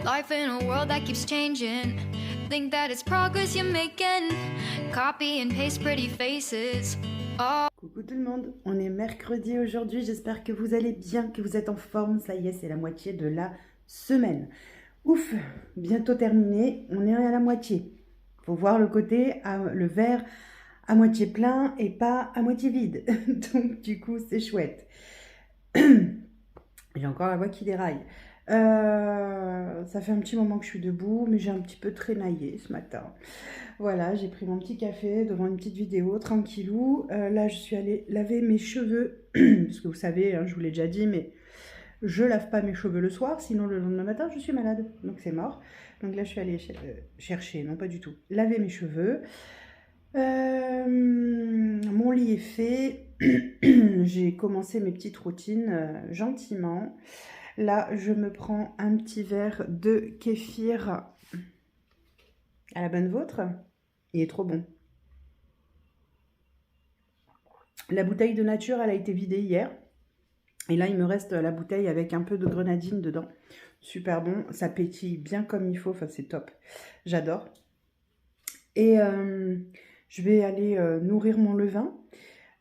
Life in a world that keeps changing. Think that it's progress you're making. Copy and paste pretty faces. Oh. Coucou tout le monde, on est mercredi aujourd'hui, j'espère que vous allez bien, que vous êtes en forme, ça y est, c'est la moitié de la semaine. Ouf, bientôt terminé, on est à la moitié. Faut voir le côté, le verre à moitié plein et pas à moitié vide. Donc du coup, c'est chouette. J'ai encore la voix qui déraille. Ça fait un petit moment que je suis debout, mais j'ai un petit peu trémaillé ce matin. Voilà, j'ai pris mon petit café devant une petite vidéo, tranquillou. Là, je suis allée laver mes cheveux, parce que vous savez, hein, je vous l'ai déjà dit, mais je lave pas mes cheveux le soir, sinon le lendemain matin, je suis malade, donc c'est mort. Donc là, je suis allée chercher, non pas du tout, laver mes cheveux. Mon lit est fait. J'ai commencé mes petites routines gentiment. Là, je me prends un petit verre de kéfir à la bonne vôtre. Il est trop bon. La bouteille de nature, elle a été vidée hier. Et là, il me reste la bouteille avec un peu de grenadine dedans. Super bon. Ça pétille bien comme il faut. Enfin, c'est top. J'adore. Et je vais aller nourrir mon levain.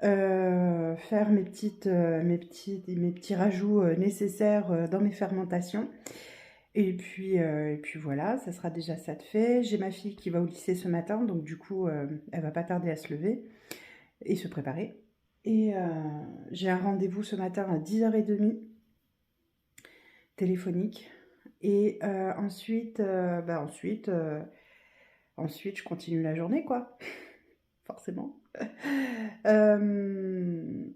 Faire mes petits rajouts nécessaires dans mes fermentations. Et puis voilà, ça sera déjà ça de fait. J'ai ma fille qui va au lycée ce matin, donc du coup, elle va pas tarder à se lever et se préparer. Et j'ai un rendez-vous ce matin à 10h30, téléphonique. Et ensuite, je continue la journée, quoi. Forcément. Je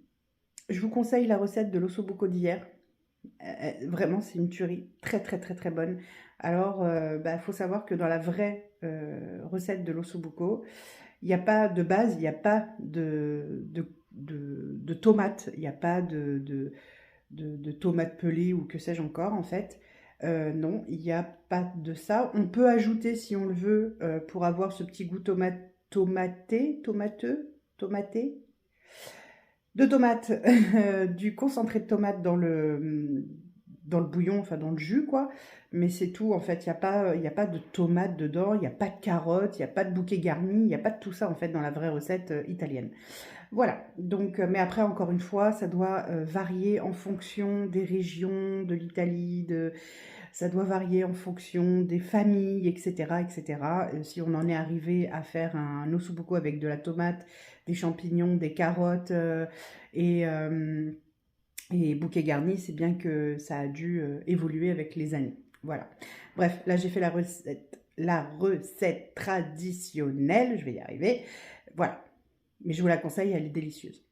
vous conseille la recette de l'ossobuco d'hier. Vraiment, c'est une tuerie. Très, très, très, très bonne. Alors, faut savoir que dans la vraie recette de l'ossobuco, il n'y a pas de base, il n'y a pas de tomates, il n'y a pas de tomates pelées ou que sais-je encore, en fait. Non, il n'y a pas de ça. On peut ajouter, si on le veut, pour avoir ce petit goût tomaté, de tomates, du concentré de tomate dans le bouillon, enfin dans le jus, quoi. Mais c'est tout, en fait, il n'y a pas de tomates dedans, il n'y a pas de carottes, il n'y a pas de bouquet garni, il n'y a pas de tout ça, en fait, dans la vraie recette italienne. Voilà, donc, mais après, encore une fois, ça doit varier en fonction des régions de l'Italie, ça doit varier en fonction des familles, etc. etc. Si on en est arrivé à faire un ossobuco avec de la tomate, des champignons, des carottes et bouquet garni, c'est bien que ça a dû évoluer avec les années. Voilà. Bref, là j'ai fait la recette traditionnelle, je vais y arriver. Voilà. Mais je vous la conseille, elle est délicieuse.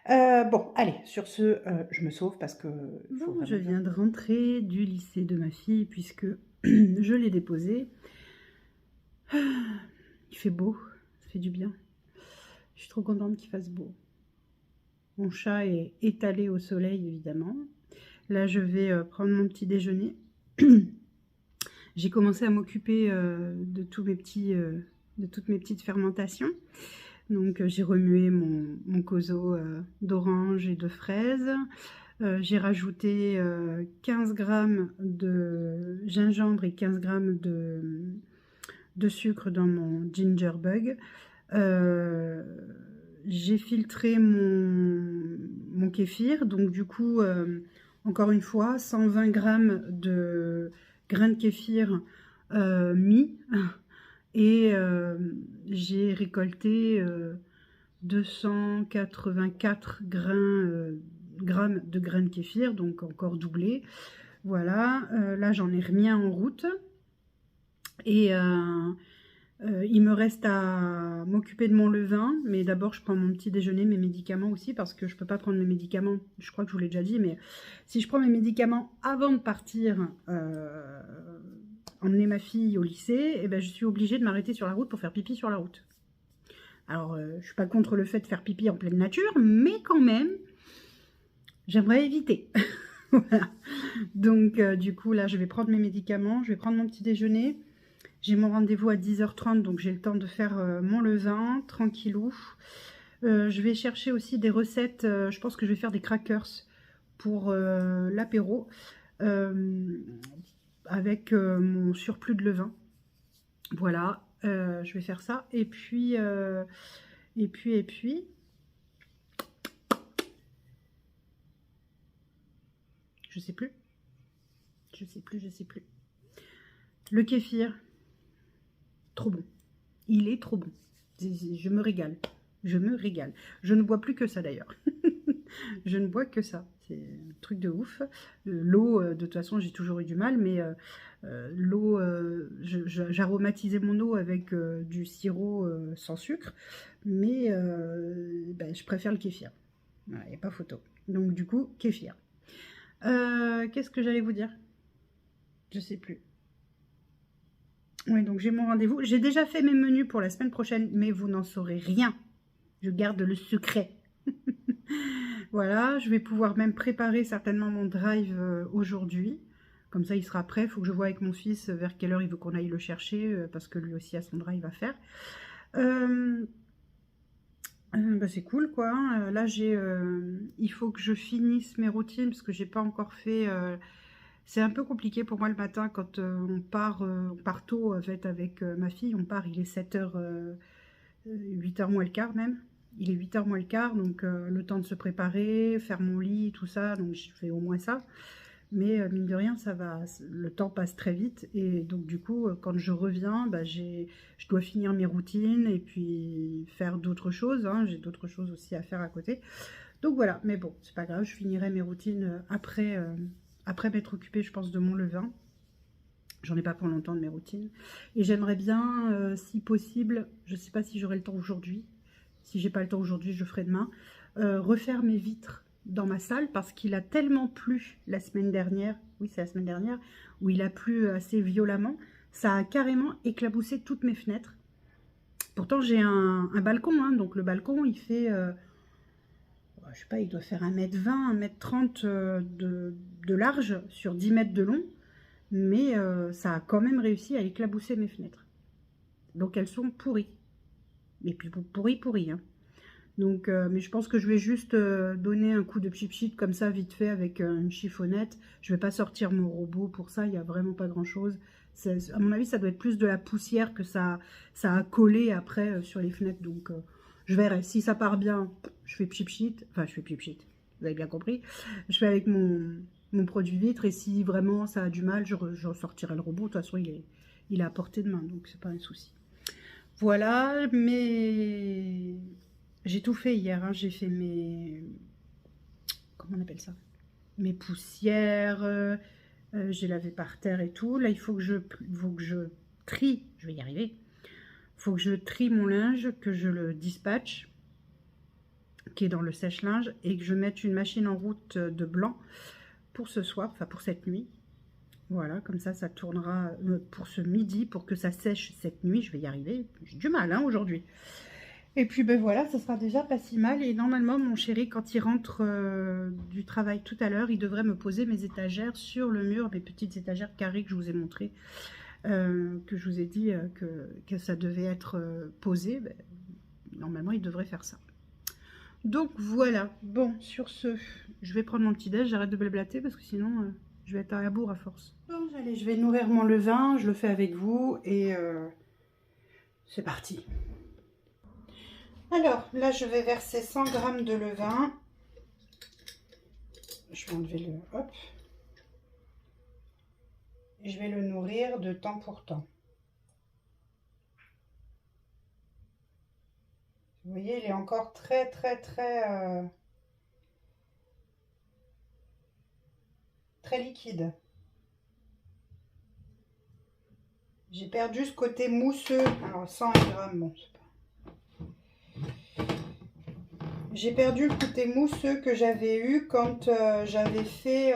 Bon, allez, sur ce, je me sauve parce que... Bon, je viens de rentrer du lycée de ma fille puisque je l'ai déposée. Il fait beau, ça fait du bien. Je suis trop contente qu'il fasse beau. Mon chat est étalé au soleil, évidemment. Là, je vais prendre mon petit déjeuner. J'ai commencé à m'occuper de toutes mes petites fermentations. Donc, j'ai remué mon coso d'orange et de fraise. J'ai rajouté 15 g de gingembre et 15 g de sucre dans mon ginger bug. J'ai filtré mon kéfir, donc du coup, encore une fois, 120 g de grains de kéfir mis. Et j'ai récolté 284 grammes de grains de kéfir, donc encore doublé. Voilà, là j'en ai remis un en route. Et il me reste à m'occuper de mon levain, mais d'abord je prends mon petit déjeuner, mes médicaments aussi, parce que je ne peux pas prendre mes médicaments, je crois que je vous l'ai déjà dit, mais si je prends mes médicaments avant de partir... emmener ma fille au lycée, et ben je suis obligée de m'arrêter sur la route pour faire pipi sur la route. Alors, je suis pas contre le fait de faire pipi en pleine nature, mais quand même, j'aimerais éviter. Voilà. Donc, du coup, là, je vais prendre mes médicaments, je vais prendre mon petit déjeuner. J'ai mon rendez-vous à 10h30, donc j'ai le temps de faire mon levain, tranquillou. Je vais chercher aussi des recettes, je pense que je vais faire des crackers pour l'apéro. avec mon surplus de levain. Voilà, je vais faire ça. Et puis, je sais plus. Je sais plus. Le kéfir, trop bon. Il est trop bon. Je me régale. Je me régale. Je ne bois plus que ça d'ailleurs. Je ne bois que ça. C'est un truc de ouf. L'eau, de toute façon, j'ai toujours eu du mal, mais l'eau, j'aromatisais mon eau avec du sirop sans sucre, mais ben, je préfère le kéfir. Il n'y a pas photo. Donc du coup, kéfir. Qu'est-ce que j'allais vous dire? Je sais plus. Oui, donc j'ai mon rendez-vous. J'ai déjà fait mes menus pour la semaine prochaine, mais vous n'en saurez rien. Je garde le secret. Voilà, je vais pouvoir même préparer certainement mon drive aujourd'hui. Comme ça, il sera prêt. Il faut que je voie avec mon fils vers quelle heure il veut qu'on aille le chercher, parce que lui aussi a son drive à faire. Bah c'est cool, quoi. Hein. Là, il faut que je finisse mes routines, parce que j'ai pas encore fait... C'est un peu compliqué pour moi le matin quand on part tôt en fait, avec ma fille. On part, il est 7h, 8h moins le quart même. Il est 8h moins le quart, donc le temps de se préparer, faire mon lit, tout ça. Donc je fais au moins ça. Mais mine de rien, ça va, le temps passe très vite. Et donc du coup, quand je reviens, bah, je dois finir mes routines et puis faire d'autres choses. Hein. J'ai d'autres choses aussi à faire à côté. Donc voilà, mais bon, c'est pas grave, je finirai mes routines après m'être occupée, je pense, de mon levain. J'en ai pas pour longtemps de mes routines. Et j'aimerais bien, si possible, je sais pas si j'aurai le temps aujourd'hui. Si j'ai pas le temps aujourd'hui, je ferai demain. Refaire mes vitres dans ma salle parce qu'il a tellement plu la semaine dernière. Oui, c'est la semaine dernière où il a plu assez violemment. Ça a carrément éclaboussé toutes mes fenêtres. Pourtant, j'ai un balcon. Hein, donc le balcon, il fait... je sais pas, il doit faire 1m20, 1m30 de large sur 10 mètres de long. Mais ça a quand même réussi à éclabousser mes fenêtres. Donc elles sont pourries. Et puis pourries. Hein. Donc, mais je pense que je vais juste donner un coup de pchit comme ça, vite fait, avec une chiffonnette. Je vais pas sortir mon robot pour ça, il n'y a vraiment pas grand-chose. À mon avis, ça doit être plus de la poussière que ça a collé après sur les fenêtres. Donc, je verrai. Si ça part bien, je fais pchit. Enfin, je fais pchit. Vous avez bien compris. Je fais avec mon produit vitre. Et si vraiment ça a du mal, je sortirai le robot. De toute façon, il est à portée de main, donc c'est pas un souci. Voilà, mais j'ai tout fait hier. Hein. J'ai fait mes... Comment on appelle ça? Mes poussières. J'ai lavé par terre et tout. Là, il faut que je trie. Je vais y arriver. Il faut que je trie mon linge, que je le dispatche, qui est dans le sèche-linge, et que je mette une machine en route de blanc pour ce soir, enfin pour cette nuit. Voilà, comme ça tournera pour ce midi, pour que ça sèche cette nuit. Je vais y arriver. J'ai du mal hein, aujourd'hui. Et puis ben voilà, ça sera déjà pas si mal. Et normalement, mon chéri, quand il rentre du travail tout à l'heure, il devrait me poser mes étagères sur le mur, mes petites étagères carrées que je vous ai montrées, que je vous ai dit que ça devait être posé. Ben, normalement, il devrait faire ça. Donc voilà. Bon, sur ce, je vais prendre mon petit déj. J'arrête de blablater parce que sinon... je vais être à la bourre à force. Bon, allez, je vais nourrir mon levain, je le fais avec vous et c'est parti. Alors, là, je vais verser 100 g de levain. Je vais enlever le... Hop. Et je vais le nourrir de temps pour temps. Vous voyez, il est encore très liquide. J'ai perdu ce côté mousseux. Alors 100 grammes, bon, c'est pas... J'ai perdu le côté mousseux que j'avais eu quand j'avais fait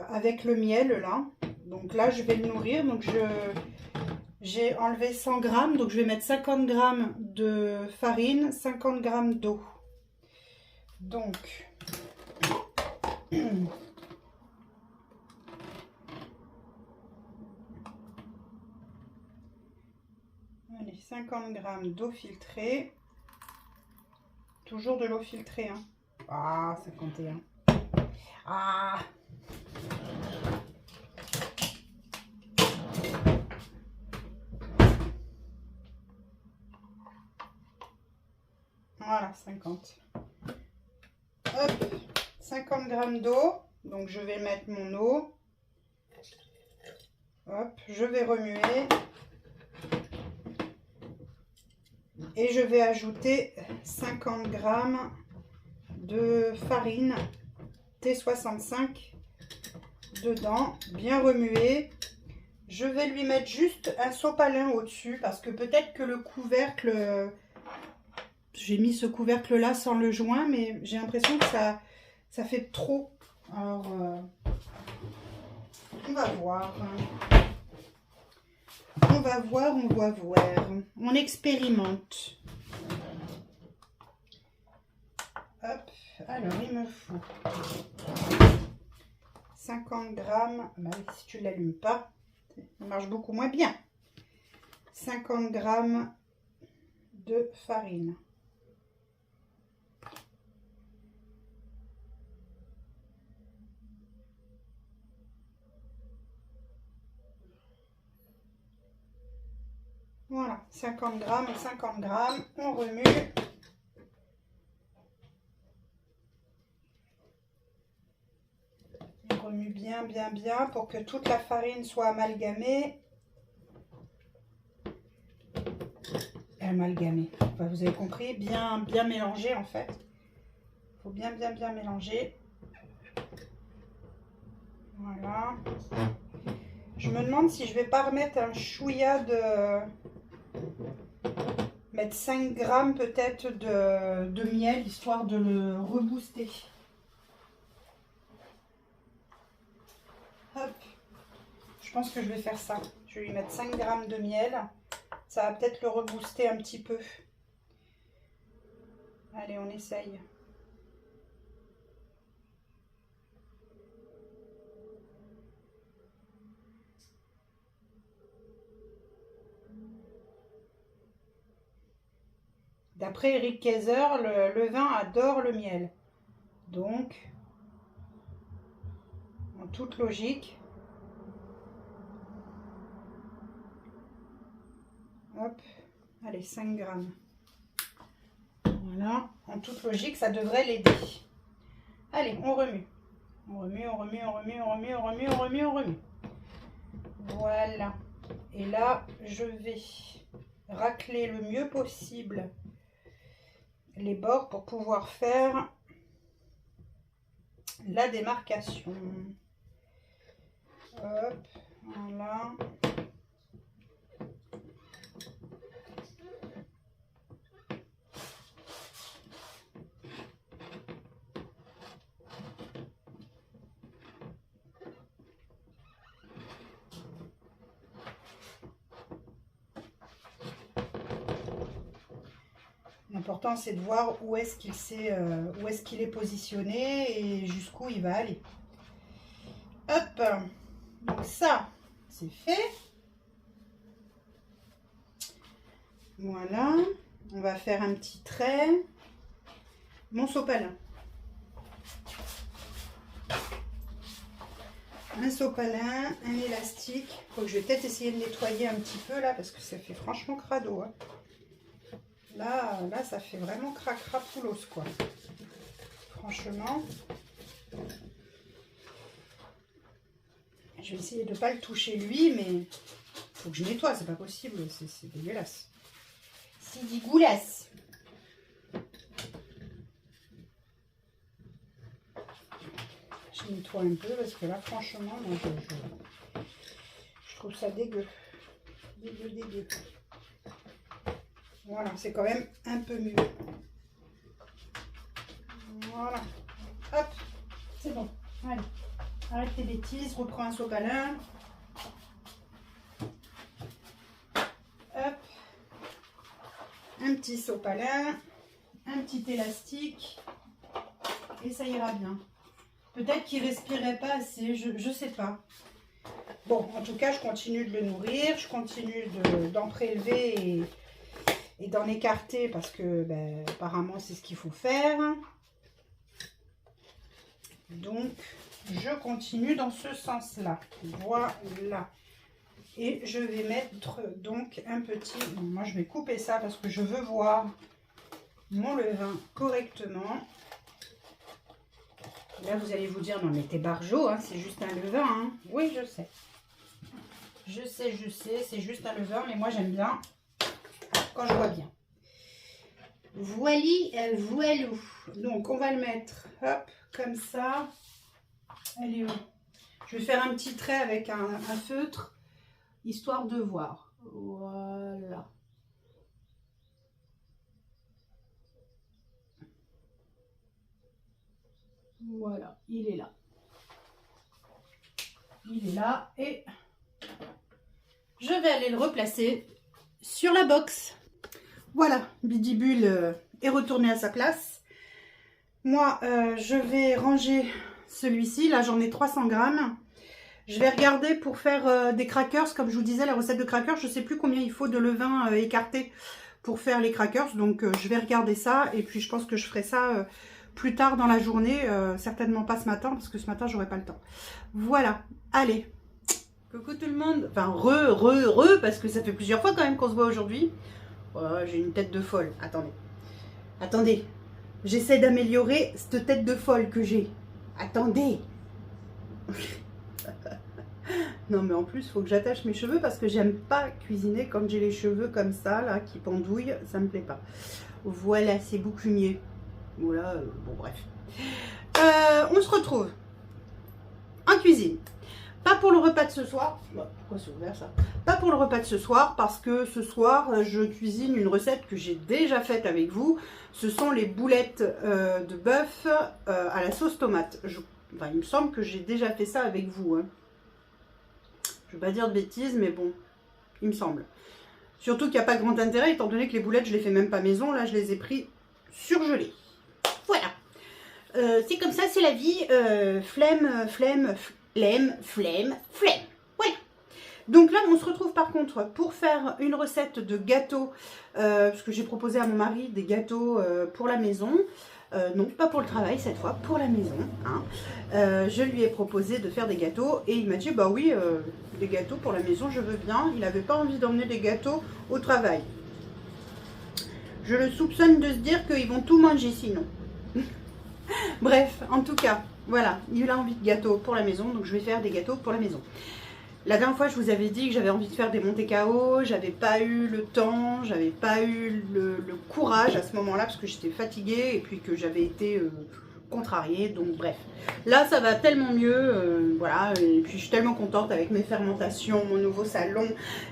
avec le miel là. Donc là, je vais le nourrir. Donc j'ai enlevé 100 grammes. Donc je vais mettre 50 grammes de farine, 50 grammes d'eau. Donc... Allez, 50 grammes d'eau filtrée. Toujours de l'eau filtrée. Hein. Ah, 51. Ah, Voilà, 50. Hop, 50 g d'eau. Donc je vais mettre mon eau. Hop, je vais remuer. Et je vais ajouter 50 g de farine T65 dedans, bien remuer. Je vais lui mettre juste un sopalin au-dessus parce que peut-être que le couvercle, j'ai mis ce couvercle là sans le joint, mais j'ai l'impression que ça fait trop. Alors, on va voir. On va voir, on va voir. On expérimente. Hop, alors il me faut 50 grammes. Bah, si tu ne l'allumes pas, ça marche beaucoup moins bien. 50 grammes de farine. Voilà, 50 grammes et 50 grammes, on remue. On remue bien, bien, bien pour que toute la farine soit amalgamée. Amalgamée, enfin, vous avez compris, bien, bien mélangée en fait. Il faut bien, bien, bien mélanger. Voilà. Je me demande si je vais pas remettre un chouïa de... mettre 5 grammes peut-être de miel, histoire de le rebooster. Hop. Je pense que je vais faire ça. Je vais lui mettre 5 grammes de miel. Ça va peut-être le rebooster un petit peu. Allez, on essaye. D'après Eric Kaiser, le levain adore le miel. Donc, en toute logique, hop, allez, 5 grammes. Voilà, en toute logique, ça devrait l'aider. Allez, on remue. On remue, on remue, on remue, on remue, on remue, on remue, on remue. Voilà. Et là, je vais racler le mieux possible les bords pour pouvoir faire la démarcation. Hop, voilà. L'important, c'est de voir où est-ce qu'il est positionné et jusqu'où il va aller. Hop, donc ça, c'est fait. Voilà, on va faire un petit trait. Mon sopalin. Un sopalin, un élastique. Faut que je vais peut-être essayer de nettoyer un petit peu là parce que ça fait franchement crado. Hein. Là, ça fait vraiment cracrapoulos, quoi. Franchement. Je vais essayer de ne pas le toucher lui, mais il faut que je nettoie, c'est pas possible, c'est dégueulasse. C'est dégueulasse. Je nettoie un peu parce que là, franchement, moi, je trouve ça dégueu. Dégueu, dégueu. Voilà, c'est quand même un peu mieux. Voilà. Hop, c'est bon. Allez, arrête tes bêtises, reprends un sopalin. Hop. Un petit sopalin, un petit élastique. Et ça ira bien. Peut-être qu'il respirait pas assez, je sais pas. Bon, en tout cas, je continue de le nourrir, je continue d'en prélever et d'en écarter parce que ben, apparemment c'est ce qu'il faut faire. Donc je continue dans ce sens là. Voilà. Et je vais mettre donc un petit, bon, moi je vais couper ça parce que je veux voir mon levain correctement. Là, vous allez vous dire, non mais t'es barjot, hein, c'est juste un levain. Hein. Oui, je sais. Je sais, c'est juste un levain, mais moi j'aime bien quand je vois bien. Voili, voilou. Donc, on va le mettre, hop, comme ça. Elle est où? Je vais faire un petit trait avec un feutre, histoire de voir. Voilà. Voilà, il est là. Il est là et je vais aller le replacer sur la box. Voilà, Bidibule est retourné à sa place. Moi, je vais ranger celui-ci. Là, j'en ai 300 grammes. Je vais regarder pour faire des crackers. Comme je vous disais, la recette de crackers, je ne sais plus combien il faut de levain écarté pour faire les crackers. Donc, je vais regarder ça. Et puis, je pense que je ferai ça plus tard dans la journée. Certainement pas ce matin, parce que ce matin, j'aurai pas le temps. Voilà, allez. Coucou tout le monde. Enfin, parce que ça fait plusieurs fois quand même qu'on se voit aujourd'hui. Oh, j'ai une tête de folle. Attendez. J'essaie d'améliorer cette tête de folle que j'ai. Attendez. Non mais en plus, il faut que j'attache mes cheveux parce que j'aime pas cuisiner quand j'ai les cheveux comme ça, là, qui pendouillent. Ça me plaît pas. Voilà, c'est boucunier. Voilà, bon bref. On se retrouve en cuisine. Pas pour le repas de ce soir. Bah, pourquoi c'est ouvert ça? Pas pour le repas de ce soir parce que ce soir je cuisine une recette que j'ai déjà faite avec vous. Ce sont les boulettes de bœuf à la sauce tomate. Enfin, il me semble que j'ai déjà fait ça avec vous. Hein. Je ne vais pas dire de bêtises, mais bon, il me semble. Surtout qu'il n'y a pas grand intérêt étant donné que les boulettes je les fais même pas maison. Là je les ai pris surgelées. Voilà. C'est comme ça, c'est la vie. Flemme. Voilà. Donc là, on se retrouve par contre pour faire une recette de gâteau. Parce que j'ai proposé à mon mari des gâteaux pour la maison. Non, pas pour le travail cette fois, pour la maison. Hein. Je lui ai proposé de faire des gâteaux et il m'a dit, bah oui, des gâteaux pour la maison, je veux bien. Il n'avait pas envie d'emmener des gâteaux au travail. Je le soupçonne de se dire qu'ils vont tout manger sinon. Bref, en tout cas, voilà, il a envie de gâteaux pour la maison, donc je vais faire des gâteaux pour la maison. La dernière fois, je vous avais dit que j'avais envie de faire des Monte Carlo, j'avais pas eu le temps, j'avais pas eu le courage à ce moment-là parce que j'étais fatiguée et puis que j'avais été contrariée, donc bref. Là, ça va tellement mieux, voilà, et puis je suis tellement contente avec mes fermentations, mon nouveau salon,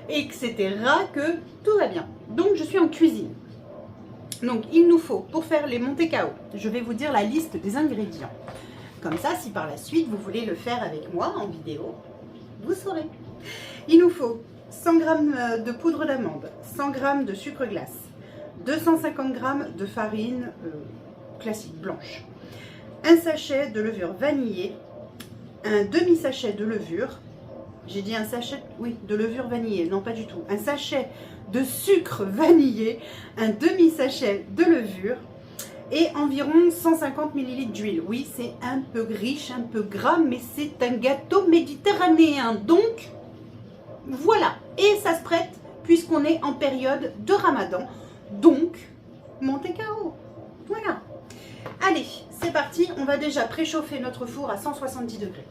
etc. que tout va bien. Donc, je suis en cuisine. Donc, il nous faut, pour faire les Monte Carlo, je vais vous dire la liste des ingrédients. Comme ça, si par la suite, vous voulez le faire avec moi en vidéo, vous saurez. Il nous faut 100 g de poudre d'amande, 100 g de sucre glace, 250 g de farine classique blanche, un sachet de levure vanillée, un demi-sachet de levure, j'ai dit un sachet, oui, de levure vanillée, non pas du tout, un sachet de sucre vanillé, un demi-sachet de levure et environ 150 ml d'huile. Oui, c'est un peu riche, un peu gras, mais c'est un gâteau méditerranéen. Donc, voilà. Et ça se prête puisqu'on est en période de Ramadan. Donc, Monte Carlo. Voilà. Allez, c'est parti. On va déjà préchauffer notre four à 170 degrés.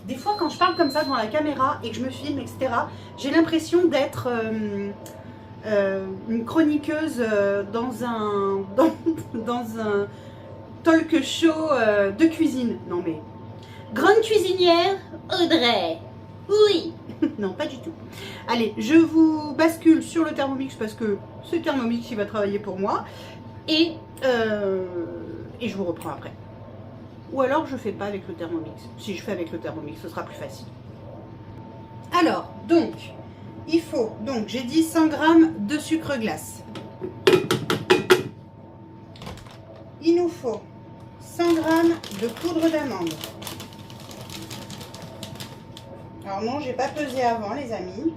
Des fois, quand je parle comme ça devant la caméra et que je me filme, etc., j'ai l'impression d'être une chroniqueuse dans un talk show de cuisine. Non mais, grande cuisinière, Audrey. Oui. Non, pas du tout. Allez, je vous bascule sur le Thermomix parce que c'est Thermomix qui va travailler pour moi. Et je vous reprends après. Ou alors je fais pas avec le Thermomix. Si je fais avec le Thermomix, ce sera plus facile. Alors, donc, il faut, donc j'ai dit 100 g de sucre glace. Il nous faut 100 g de poudre d'amande. Alors non, j'ai pas pesé avant les amis.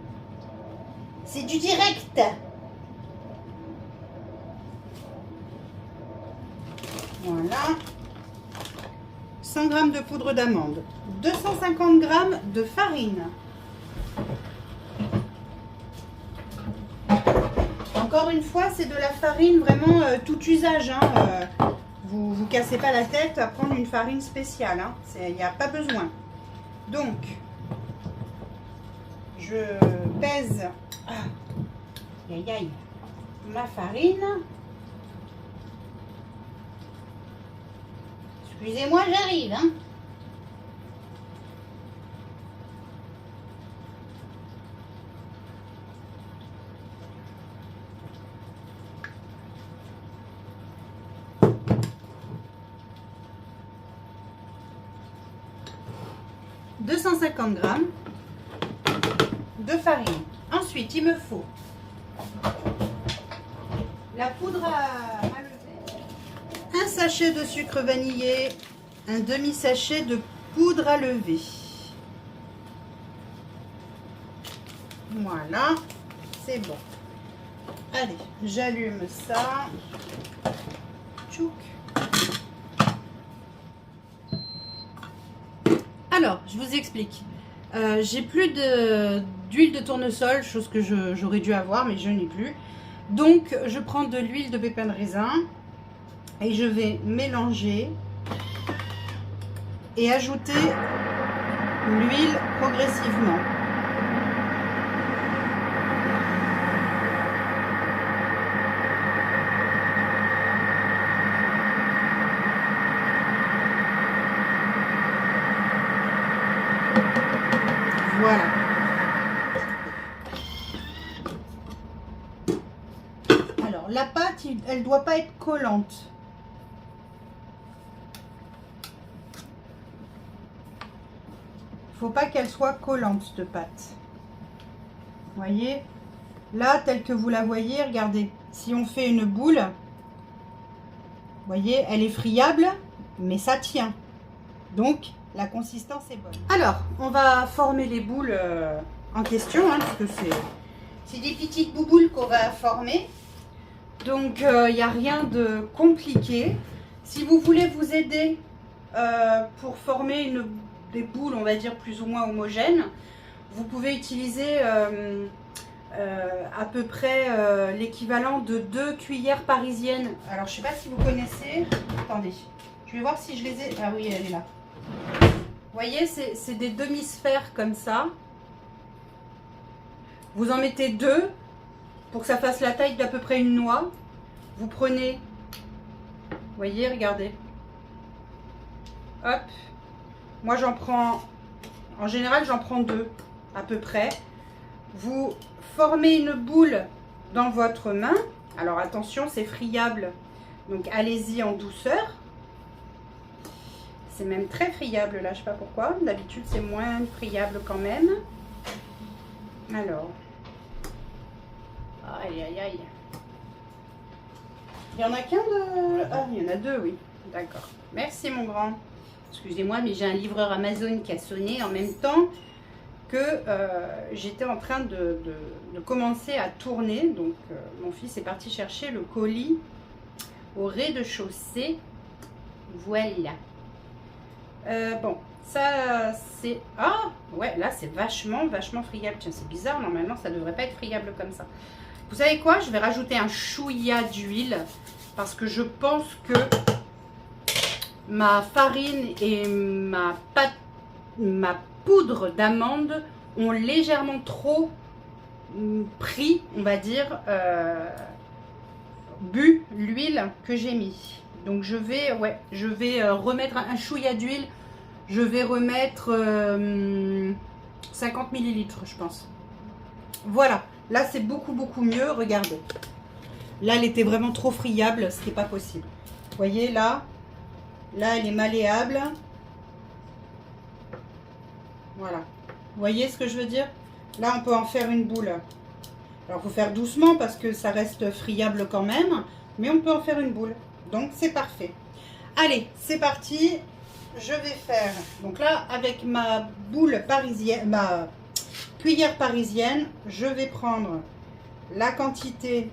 C'est du direct. Voilà. 100 g de poudre d'amande, 250 g de farine, Encore une fois, c'est de la farine vraiment tout usage. Hein. Vous vous cassez pas la tête à prendre une farine spéciale. Il n'y a pas besoin. Donc, je pèse ma farine. Excusez-moi, j'arrive. Hein. « 250 g de farine. Ensuite, il me faut la poudre à lever, un sachet de sucre vanillé, un demi-sachet de poudre à lever. Voilà, c'est bon. Allez, j'allume ça. Tchouk. Alors, je vous explique. J'ai plus d'huile de tournesol, chose que j'aurais dû avoir, mais je n'ai plus. Donc, je prends de l'huile de pépins de raisin et je vais mélanger et ajouter l'huile progressivement. Voilà. Alors, la pâte, elle ne doit pas être collante. Il ne faut pas qu'elle soit collante, cette pâte. Vous voyez? Là, telle que vous la voyez, regardez. Si on fait une boule, vous voyez, elle est friable, mais ça tient. Donc, la consistance est bonne. Alors, on va former les boules en question, hein, parce que c'est des petites bouboules qu'on va former. Donc, il n'y a rien de compliqué. Si vous voulez vous aider pour former des boules, on va dire, plus ou moins homogènes, vous pouvez utiliser à peu près l'équivalent de 2 cuillères parisiennes. Alors, je ne sais pas si vous connaissez. Attendez, je vais voir si je les ai. Ah oui, elle est là. Vous voyez, c'est des demi-sphères comme ça. Vous en mettez 2 pour que ça fasse la taille d'à peu près une noix. Vous prenez, vous voyez, regardez. Hop. Moi, j'en prends, en général, j'en prends 2 à peu près. Vous formez une boule dans votre main. Alors, attention, c'est friable. Donc, allez-y en douceur. C'est même très friable là, je sais pas pourquoi. D'habitude, c'est moins friable quand même. Alors. Aïe, aïe, aïe. Il y en a qu'un de... Ah, il y en a 2, oui. D'accord. Merci, mon grand. Excusez-moi, mais j'ai un livreur Amazon qui a sonné en même temps que j'étais en train de commencer à tourner. Donc, mon fils est parti chercher le colis au rez-de-chaussée. Voilà. Bon, ça c'est... Ah, ouais, là c'est vachement friable. Tiens, c'est bizarre, normalement ça devrait pas être friable comme ça. Vous savez quoi? Je vais rajouter un chouïa d'huile parce que je pense que ma farine et ma poudre d'amande ont légèrement trop pris, on va dire, bu l'huile que j'ai mis. Donc je vais remettre un chouïa d'huile. Je vais remettre 50 ml, je pense. Voilà, là c'est beaucoup mieux. Regardez. Là, elle était vraiment trop friable, c'était pas possible. Vous voyez là, elle est malléable. Voilà. Vous voyez ce que je veux dire? Là, on peut en faire une boule. Alors, il faut faire doucement parce que ça reste friable quand même, mais on peut en faire une boule. Donc, c'est parfait. Allez, c'est parti. Je vais faire, donc là, avec ma boule parisienne, ma cuillère parisienne, je vais prendre la quantité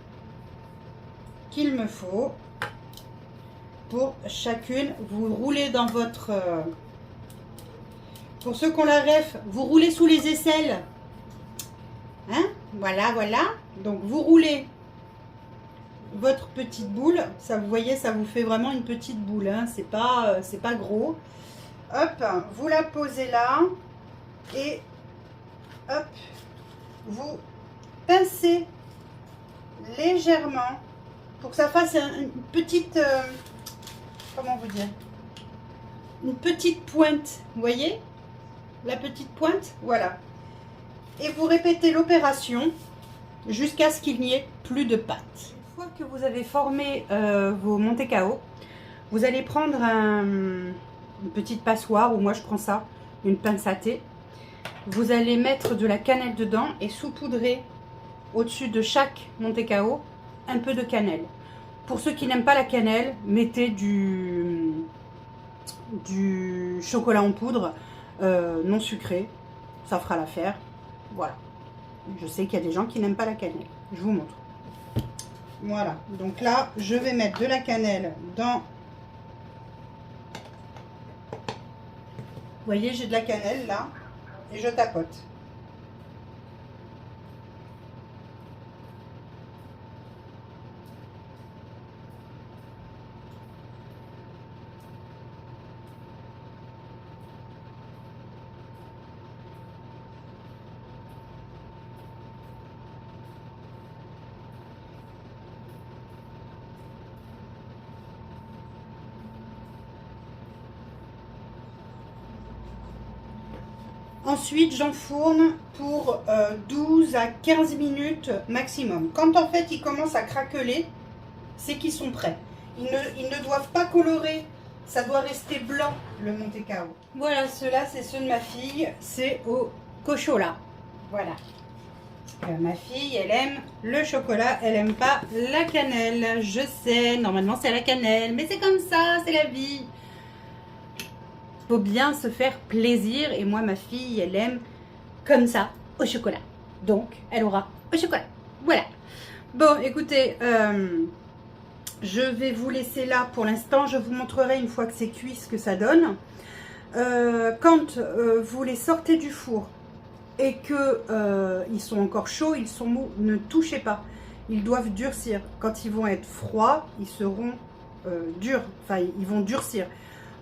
qu'il me faut pour chacune. Vous roulez dans votre... pour ceux qui ont la ref, vous roulez sous les aisselles. Hein? Voilà. Donc, vous roulez votre petite boule. Ça, vous voyez, ça vous fait vraiment une petite boule, hein. C'est pas gros. Hop, vous la posez là et hop, vous pincez légèrement pour que ça fasse une petite, comment vous dire, une petite pointe. Vous voyez la petite pointe, voilà. Et vous répétez l'opération jusqu'à ce qu'il n'y ait plus de pâte. Une fois que vous avez formé vos Monte-Cao, vous allez prendre une petite passoire, ou moi je prends ça, une pince à thé. Vous allez mettre de la cannelle dedans et saupoudrer au-dessus de chaque Monte-Cao un peu de cannelle. Pour ceux qui n'aiment pas la cannelle, mettez du chocolat en poudre non sucré, ça fera l'affaire. Voilà. Je sais qu'il y a des gens qui n'aiment pas la cannelle. Je vous montre. Voilà. Donc là, je vais mettre de la cannelle dans... Vous voyez, j'ai de la cannelle là. Et je tapote. Ensuite, j'enfourne pour 12 à 15 minutes maximum. Quand en fait ils commencent à craqueler, c'est qu'ils sont prêts. Ils ne doivent pas colorer, ça doit rester blanc le Monte-Cao. Voilà, ceux-là, c'est ceux de ma fille, c'est au chocolat. Voilà. Ma fille, elle aime le chocolat, elle aime pas la cannelle. Je sais, normalement c'est la cannelle, mais c'est comme ça, c'est la vie. Faut bien se faire plaisir et moi ma fille elle aime comme ça au chocolat, donc elle aura au chocolat. Voilà. Bon écoutez, je vais vous laisser là pour l'instant. Je vous montrerai une fois que c'est cuit ce que ça donne. Quand vous les sortez du four et que ils sont encore chauds, ils sont mous, ne touchez pas, ils doivent durcir. Quand ils vont être froids, ils seront durs, enfin ils vont durcir.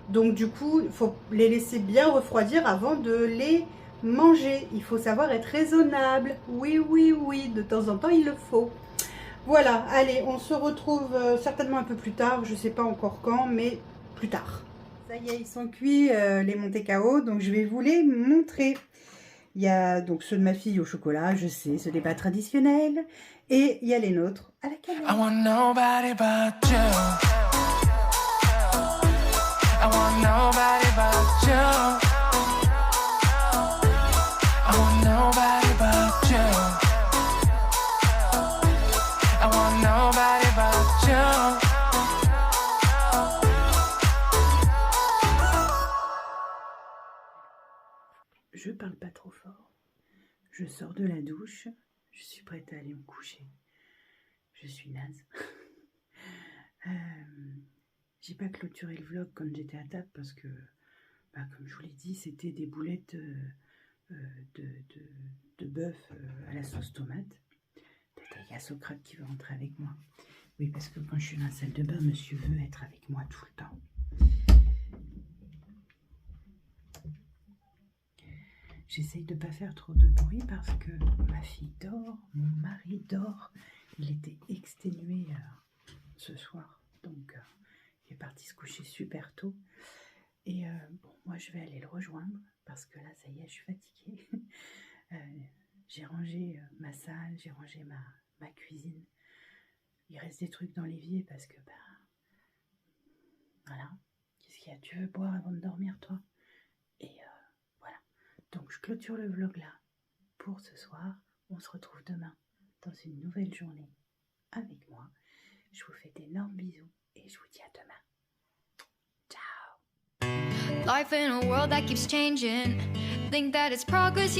Donc du coup, il faut les laisser bien refroidir avant de les manger. Il faut savoir être raisonnable. Oui, oui, oui, de temps en temps, il le faut. Voilà, allez, on se retrouve certainement un peu plus tard. Je ne sais pas encore quand, mais plus tard. Ça y est, ils sont cuits, les Monte-Cao. Donc je vais vous les montrer. Il y a donc ceux de ma fille au chocolat, je sais, ce n'est pas traditionnel. Et il y a les nôtres à la cannelle. I want nobody but you. I want nobody but you. I want nobody but you. I want nobody but you. Je parle pas trop fort. Je sors de la douche. Je suis prête à aller me coucher. Je suis naze. J'ai pas clôturé le vlog quand j'étais à table parce que, comme je vous l'ai dit, c'était des boulettes de bœuf à la sauce tomate. Peut-être il y a Socrate qui veut rentrer avec moi. Oui, parce que quand je suis dans la salle de bain, monsieur veut être avec moi tout le temps. J'essaye de ne pas faire trop de bruit parce que ma fille dort, mon mari dort. Il était exténué ce soir, donc il est parti se coucher super tôt. Et bon, moi je vais aller le rejoindre parce que là, ça y est, je suis fatiguée. J'ai rangé ma salle, j'ai rangé ma cuisine. Il reste des trucs dans l'évier parce que, voilà. Qu'est-ce qu'il y a? Tu veux boire avant de dormir, toi? Et voilà. Donc, je clôture le vlog là pour ce soir. On se retrouve demain dans une nouvelle journée avec moi. Je vous fais d'énormes bisous et je vous dis à demain. Ciao! Life in a world that keeps changing. Think that it's progress.